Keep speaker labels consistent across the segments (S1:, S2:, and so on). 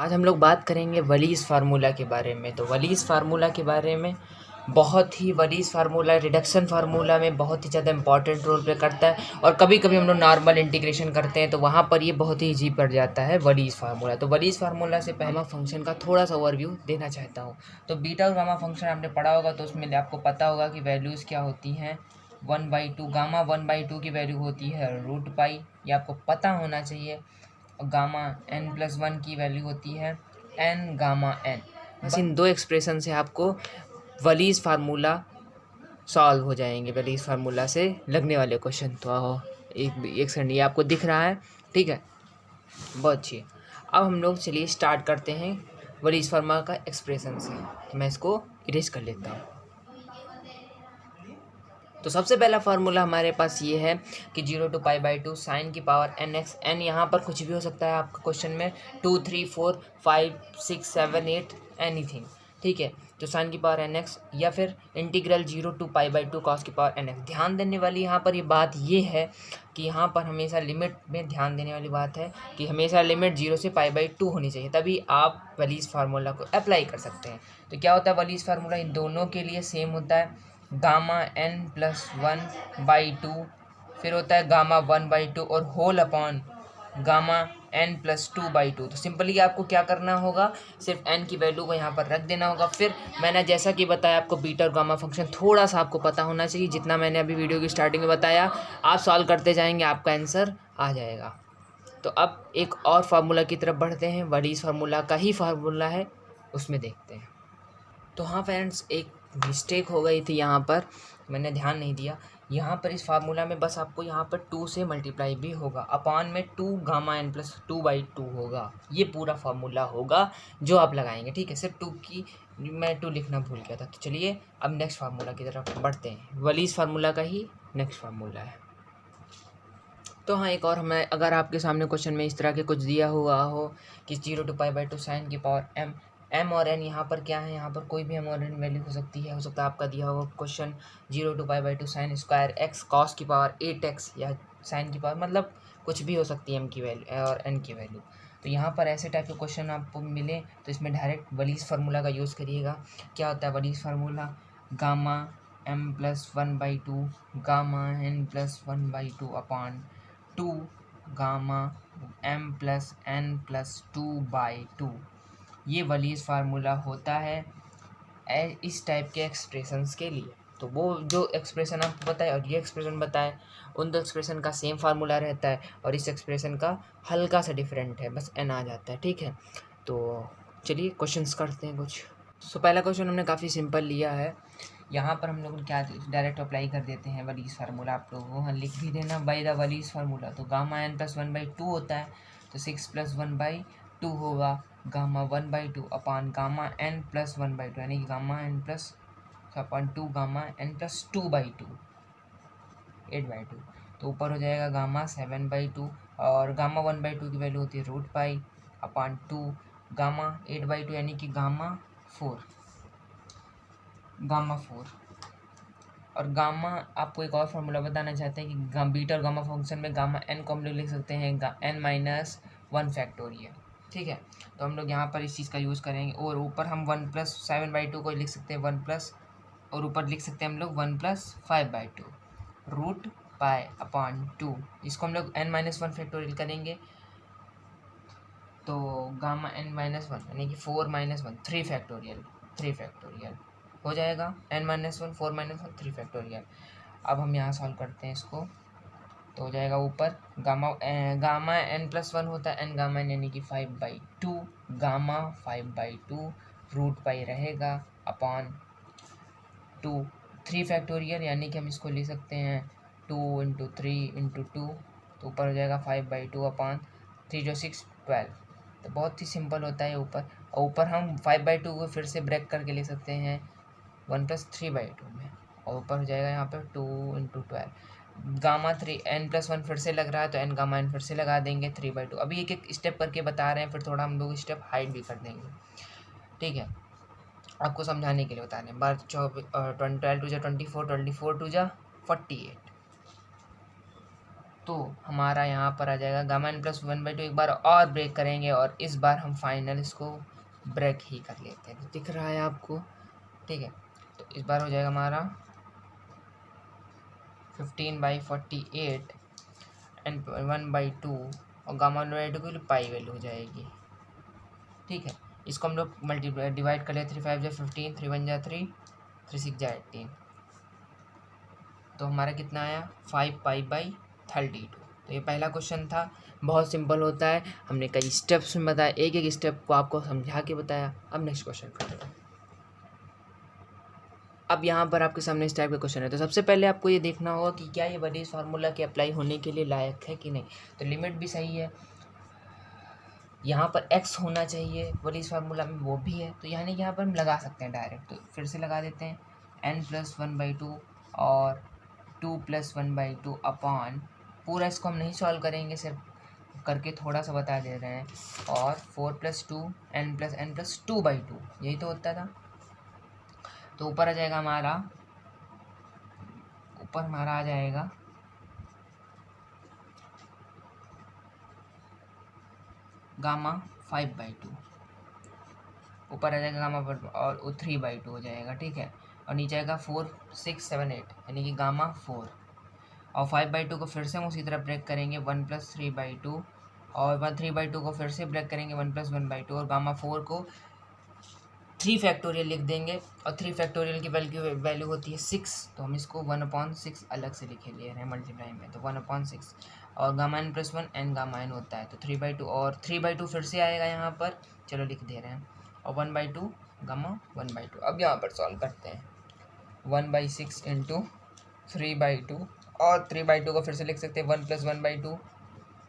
S1: आज हम लोग बात करेंगे वलीज़ फार्मूला के बारे में। तो वलीज़ फार्मूला के बारे में वलीज़ फार्मूला रिडक्शन फार्मूला में बहुत ही ज़्यादा इंपॉर्टेंट रोल प्ले करता है। और कभी कभी हम लोग नॉर्मल इंटीग्रेशन करते हैं तो वहाँ पर ये बहुत ही ईजी पड़ जाता है वलीज़ फार्मूला। तो वलीज़ फार्मूला से पहले फंक्शन का थोड़ा सा ओवरव्यू देना चाहता हूँ। तो बीटा और गामा फंक्शन आपने पढ़ा होगा, तो उसमें आपको पता होगा कि वैल्यूज़ क्या होती हैं। 1/2 गामा 1/2 की वैल्यू होती है √पाई, ये आपको पता होना चाहिए। और गामा n+1 की वैल्यू होती है n गामा n। बस इन दो एक्सप्रेशन से आपको वलीज़ फार्मूला सॉल्व हो जाएंगे, वलीज़ फार्मूला से लगने वाले क्वेश्चन। तो एक सेकंड, ये आपको दिख रहा है? ठीक है, बहुत अच्छी। अब हम लोग चलिए स्टार्ट करते हैं वलीज़ फार्मूला का एक्सप्रेशन से। तो मैं इसको इरेज कर लेता हूँ। तो सबसे पहला फार्मूला हमारे पास ये है कि 0 to π/2 साइन की पावर nx। n यहाँ पर कुछ भी हो सकता है आपका क्वेश्चन में, 2 3 4 5 6 7 8 एनीथिंग, ठीक है। तो साइन की पावर nx या फिर इंटीग्रल 0 to π/2 कॉस की पावर nx। ध्यान देने वाली यहाँ पर ये बात ये है कि यहाँ पर हमेशा लिमिट में ध्यान देने वाली बात है कि हमेशा लिमिट 0 से π/2 होनी चाहिए, तभी आप वलीज़ फार्मूला को अप्लाई कर सकते हैं। तो क्या होता है वलीज़ फार्मूला, इन दोनों के लिए सेम होता है। गामा n+1/2, फिर होता है गामा 1/2 और होल अपॉन गामा n+2/2। तो सिंपली आपको क्या करना होगा, सिर्फ n की वैल्यू को यहाँ पर रख देना होगा। फिर मैंने जैसा कि बताया आपको बीटा और गामा फंक्शन थोड़ा सा आपको पता होना चाहिए, जितना मैंने अभी वीडियो की स्टार्टिंग में बताया। आप सॉल्व करते जाएंगे, आपका आंसर आ जाएगा। तो अब एक और फार्मूला की तरफ बढ़ते हैं, वलीज़ फार्मूला का ही फार्मूला है, उसमें देखते हैं। तो हाँ फ्रेंड्स, एक मिस्टेक हो गई थी यहाँ पर, मैंने ध्यान नहीं दिया। यहाँ पर इस फार्मूला में बस आपको यहाँ पर 2 से मल्टीप्लाई भी होगा, अपॉन में 2 गामा n+2/2 होगा। ये पूरा फार्मूला होगा जो आप लगाएंगे, ठीक है। सिर्फ 2 की मैं 2 लिखना भूल गया था। तो चलिए अब नेक्स्ट फार्मूला की तरफ बढ़ते हैं। वलीज़ फार्मूला का ही नेक्स्ट फार्मूला है। तो हाँ, एक और हमें अगर आपके सामने क्वेश्चन में इस तरह के कुछ दिया हुआ हो कि 0 to π/2 साइन की पावर m और n, यहाँ पर क्या है, यहाँ पर कोई भी m और n वैल्यू हो सकती है। हो सकता है आपका दिया हुआ question 0 to π/2 sine square x cos की पावर 8x, या साइन की पावर मतलब कुछ भी हो सकती है m की वैल्यू और n की वैल्यू। तो यहाँ पर ऐसे टाइप के क्वेश्चन आपको मिले तो इसमें डायरेक्ट वलीज़ फार्मूला का यूज़ करिएगा। क्या होता है Wallis formula, gamma m+1/2 gamma n+1/2 upon 2 gamma m+n+2/2। ये वलीज़ फार्मूला होता है इस टाइप के एक्सप्रेशंस के लिए। तो वो जो एक्सप्रेशन आपको बताए और ये एक्सप्रेशन बताए, उन दो एक्सप्रेशन का सेम फार्मूला रहता है और इस एक्सप्रेशन का हल्का सा डिफरेंट है, बस n आ जाता है, ठीक है। तो चलिए क्वेश्चंस करते हैं कुछ। सो पहला क्वेश्चन हमने काफ़ी सिंपल लिया है। यहाँ पर हम लोग क्या डायरेक्ट अप्लाई कर देते हैं वलीज़ फार्मूला। आप लोगों को लिख भी देना बाय द वलीज़ फार्मूला। तो गामा n+1/2 होता है, तो 6 + 1/2 होगा गामा 1/2 अपान गामा n+1/2, यानी कि गामा n+2 गामा n+2/2 8/2। तो ऊपर हो जाएगा गामा 7/2 और गामा 1/2 की वैल्यू होती है √पाई अपान 2 गामा 8/2, यानी कि गामा 4। और गामा आपको एक और फार्मूला बताना चाहते हैं कि बीटा और गामा फंक्शन में गामा n को हम लोग लिख सकते हैं n-1 फैक्टोरियल, ठीक है। तो हम लोग यहाँ पर इस चीज़ का यूज़ करेंगे और ऊपर हम 1+7/2 को लिख सकते हैं 1+, और ऊपर लिख सकते हैं हम लोग 1+5/2 √पाई अपान 2। इसको हम लोग n-1 फैक्टोरियल करेंगे तो गामा n-1 यानी कि 4-1 3 फैक्टोरियल हो जाएगा। n-1 4-1 3 factorial. अब हम यहाँ सॉल्व करते हैं इसको, तो हो जाएगा ऊपर गामा n+1 होता है n गामा n, यानी कि 5/2 गामा 5/2 √पाई रहेगा अपॉन 2 3 फैक्टोरियल, यानी कि हम इसको लिख सकते हैं 2 × 3 × 2। तो ऊपर हो जाएगा 5/2 अपॉन 3 जो 6 12। तो बहुत ही सिंपल होता है ऊपर। और ऊपर हम 5/2 को फिर से ब्रेक करके ले सकते हैं 1+3/2 में, और ऊपर हो जाएगा यहाँ पर 2 × 12 गामा 3 n+1 फिर से लग रहा है तो n गामा n फिर से लगा देंगे 3/2। अभी एक एक स्टेप करके बता रहे हैं, फिर थोड़ा हम लोग स्टेप हाइड भी कर देंगे, ठीक है, आपको समझाने के लिए बता रहे हैं। 12 2 24 24 2 48 तो हमारा यहाँ पर आ जाएगा गामा n प्लस 1/2। एक बार और ब्रेक करेंगे और इस बार हम फाइनल इसको ब्रेक ही कर लेते हैं। तो दिख रहा है आपको, ठीक है। तो इस बार हो जाएगा हमारा 15/48 n 1/2 और गामा 1/2 की पाई वैल्यू हो जाएगी, ठीक है। इसको हम लोग डिवाइड कर ले, 3 5 जा 15, 3 1 जा 3, 3 6 जा 18। तो हमारा कितना आया 5π/32। तो ये पहला क्वेश्चन था, बहुत सिंपल होता है। हमने कई स्टेप्स में बताया, एक एक स्टेप को आपको समझा के बताया। अब नेक्स्ट क्वेश्चन करते हैं। अब यहाँ पर आपके सामने इस टाइप का क्वेश्चन है। तो सबसे पहले आपको ये देखना होगा कि क्या ये वलीज फार्मूला के अप्लाई होने के लिए लायक है कि नहीं। तो लिमिट भी सही है, यहाँ पर x होना चाहिए वलीज फार्मूला में, वो भी है। तो यानी यहाँ पर हम लगा सकते हैं डायरेक्ट। तो फिर से लगा देते हैं, n + 1/2 और 2 + 1/2 अपॉन, पूरा इसको हम नहीं सॉल्व करेंगे, सिर्फ करके थोड़ा सा बता दे रहे हैं, और 4 + 2 n + n + 2/2, यही तो होता था। तो ऊपर आ जाएगा हमारा, आ जाएगा गामा 5/2, ऊपर आ जाएगा गामा पर और 3/2 हो जाएगा, ठीक है। और नीचे आएगा 4 6 7 8 यानी कि गामा 4, और 5/2 को फिर से हम उसी तरह ब्रेक करेंगे 1 + 3/2, और 3/2 को फिर से ब्रेक करेंगे 1 + 1/2, और गामा 4 को 3 फैक्टोरियल लिख देंगे, और 3 फैक्टोरियल की वैल्यू होती है 6। तो हम इसको 1/6 अलग से लिखे ले रहे हैं मल्टीप्लाई में, तो 1/6, और gamma n + 1 n gamma n होता है। तो 3/2 और 3/2 फिर से आएगा यहाँ पर, चलो लिख दे रहे हैं, और 1/2 गामा 1/2। अब यहाँ पर सॉल्व करते हैं, 1/6 × 3/2, और 3/2 को फिर से लिख सकते हैं 1 + 1/2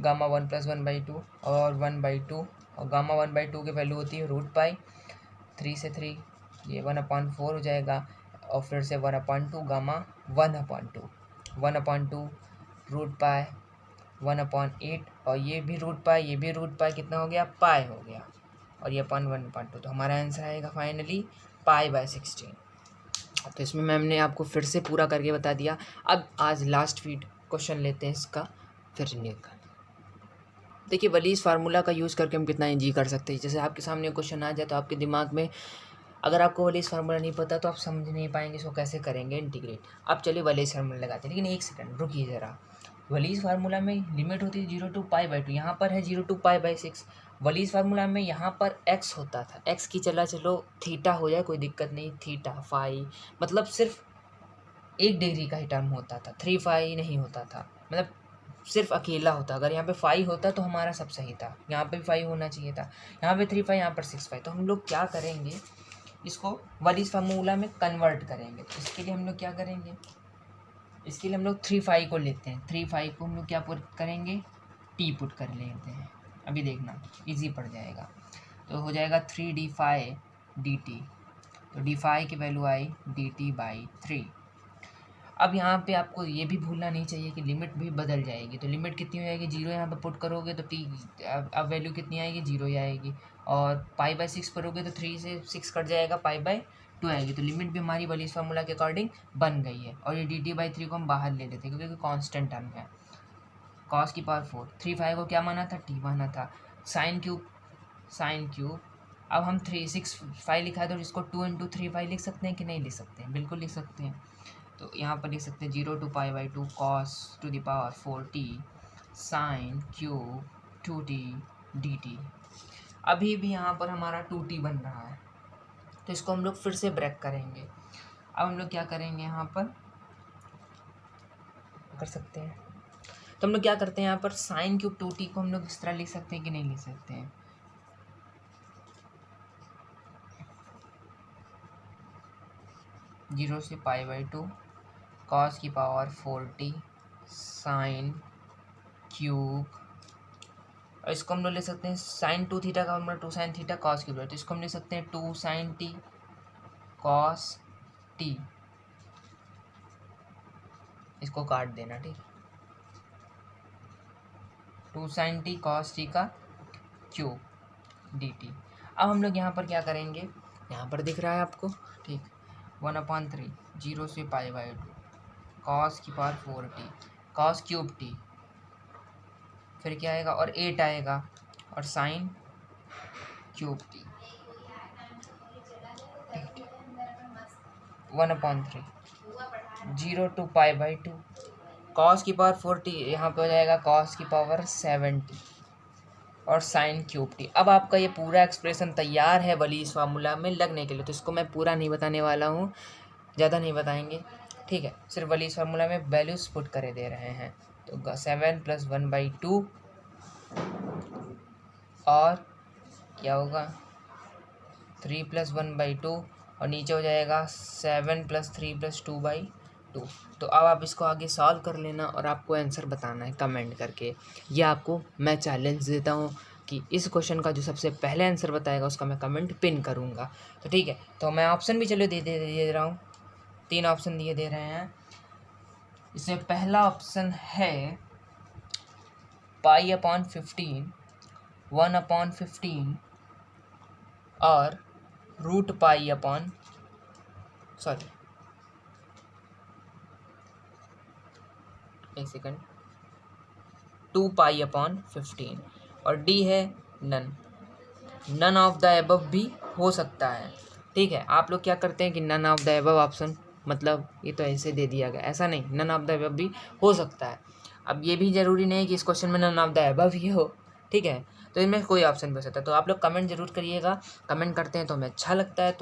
S1: गामा 1 + 1/2 और 1/2, और गामा 1/2 की वैल्यू होती है √π, 3 से 3 ये 1/4 हो जाएगा, और फिर से 1/2 गामा 1/2, 1/2 √π 1/8, और ये भी √π, ये भी √π, कितना हो गया पाई हो गया, और ये अपन 1/2। तो हमारा आंसर आएगा फाइनली π/16। तो इसमें मैम ने आपको फिर से पूरा करके बता दिया। अब आज लास्ट फीड क्वेश्चन लेते हैं इसका, फिर निकल। देखिए वलीज फार्मूला का यूज़ करके हम कितना ईजी कर सकते हैं। जैसे आपके सामने क्वेश्चन आ जाए तो आपके दिमाग में, अगर आपको वलीज फार्मूला नहीं पता तो आप समझ नहीं पाएंगे इसको कैसे करेंगे इंटीग्रेट। अब चलिए वलीज फार्मूला लगाते हैं, लेकिन एक सेकंड रुकिए ज़रा। वलीज फार्मूला में लिमिट होती है 0 to π/2, यहाँ पर है 0 to π/6। वलीज फार्मूला में यहाँ पर x होता था, x की चलो थीटा हो जाए कोई दिक्कत नहीं, थीटा फाई मतलब सिर्फ 1 डिग्री का ही टर्म होता था, 3 फाई नहीं होता था, मतलब सिर्फ अकेला होता। अगर यहाँ पे 5 होता तो हमारा सब सही था, यहाँ पे भी 5 होना चाहिए था, यहाँ पे 3 5, यहाँ पर 6 5। तो हम लोग क्या करेंगे, इसको वलीज फार्मूला में कन्वर्ट करेंगे। तो इसके लिए हम लोग क्या करेंगे, इसके लिए हम लोग 3 5 को लेते हैं, 3 5 को हम लोग क्या पुट करेंगे, टी पुट कर लेते हैं। अभी देखना इजी पड़ जाएगा। तो हो जाएगा 3d∅dt, तो d∅ की वैल्यू आई dt/3। अब यहाँ पे आपको ये भी भूलना नहीं चाहिए कि लिमिट भी बदल जाएगी। तो लिमिट कितनी हो जाएगी, 0 यहाँ पे पुट करोगे तो टी, अब वैल्यू कितनी आएगी, 0 ही आएगी, और π/6 करोगे तो 3 से 6 कट जाएगा, π/2 आएगी। तो लिमिट भी हमारी वलीज फार्मूला के अकॉर्डिंग बन गई है। और ये dt/3 को हम बाहर ले लेते हैं क्योंकि कॉन्स्टेंट टर्म है। cos की पावर 4, 3 5 को क्या माना था, t माना था, साइन क्यूब। अब हम 3 6 5 लिखा है तो इसको 2 × 3 5 लिख सकते हैं कि नहीं लिख सकते हैं, बिल्कुल लिख सकते हैं। तो यहाँ पर लिख सकते हैं 0 to π/2 cos to the power 4t sin cube 2t dt। अभी भी यहाँ पर हमारा 2t बन रहा है, तो इसको हम लोग फिर से ब्रेक करेंगे। अब हम लोग क्या करेंगे, यहाँ पर कर सकते हैं, तो हम लोग क्या करते हैं, यहाँ पर साइन क्यूब 2t को हम लोग इस तरह लिख सकते हैं कि नहीं लिख सकते हैं, 0 से π/2 cos की पावर 4t साइन क्यूब, और इसको हम लोग ले सकते हैं साइन 2 थीटा का formula 2 sine theta cos cube, तो इसको हम ले सकते हैं 2 साइन t कॉस t, इसको काट देना, ठीक, 2 साइन t कॉस t का क्यूब dt। अब हम लोग यहाँ पर क्या करेंगे, यहाँ पर दिख रहा है आपको, ठीक, 1/3 0 से π/2 cos की power 4t cos cube t फिर क्या आएगा, और 8 आएगा, और sine cube t 1/3 0 to π/2 cos की पावर 40, यहाँ पे हो जाएगा कॉस की पावर 70 और साइन क्यूब टी। अब आपका ये पूरा एक्सप्रेशन तैयार है वलीस फार्मूला में लगने के लिए, तो इसको मैं पूरा नहीं बताने वाला हूँ, ज़्यादा नहीं बताएंगे, ठीक है। सिर्फ वलीस फार्मूला में वैल्यूज पुट करे दे रहे हैं। तो 7 + 1/2 और क्या होगा 3 + 1/2 और नीचे हो जाएगा 7 + 3 + 2/2। तो अब आप इसको आगे सॉल्व कर लेना और आपको आंसर बताना है कमेंट करके। ये आपको मैं चैलेंज देता हूँ कि इस क्वेश्चन का जो सबसे पहले आंसर बताएगा उसका मैं कमेंट पिन करूँगा। तो ठीक है, तो मैं ऑप्शन भी चलो दे रहा हूँ, 3 ऑप्शन दिए दे रहे हैं। इसमें पहला ऑप्शन है π/15, 1/15 और √π/, सॉरी एक सेकंड, 2π/15 और डी है नन ऑफ द एबव भी हो सकता है। ठीक है, आप लोग क्या करते हैं कि none of the above option, मतलब ये तो ऐसे दे दिया गया, ऐसा नहीं, नन ऑफ द एबव भी हो सकता है। अब ये भी ज़रूरी नहीं कि इस क्वेश्चन में नन ऑफ द एबव ही हो, ठीक है, तो इनमें कोई ऑप्शन भी हो सकता है। तो आप लोग कमेंट जरूर करिएगा, कमेंट करते हैं तो हमें अच्छा लगता है। तो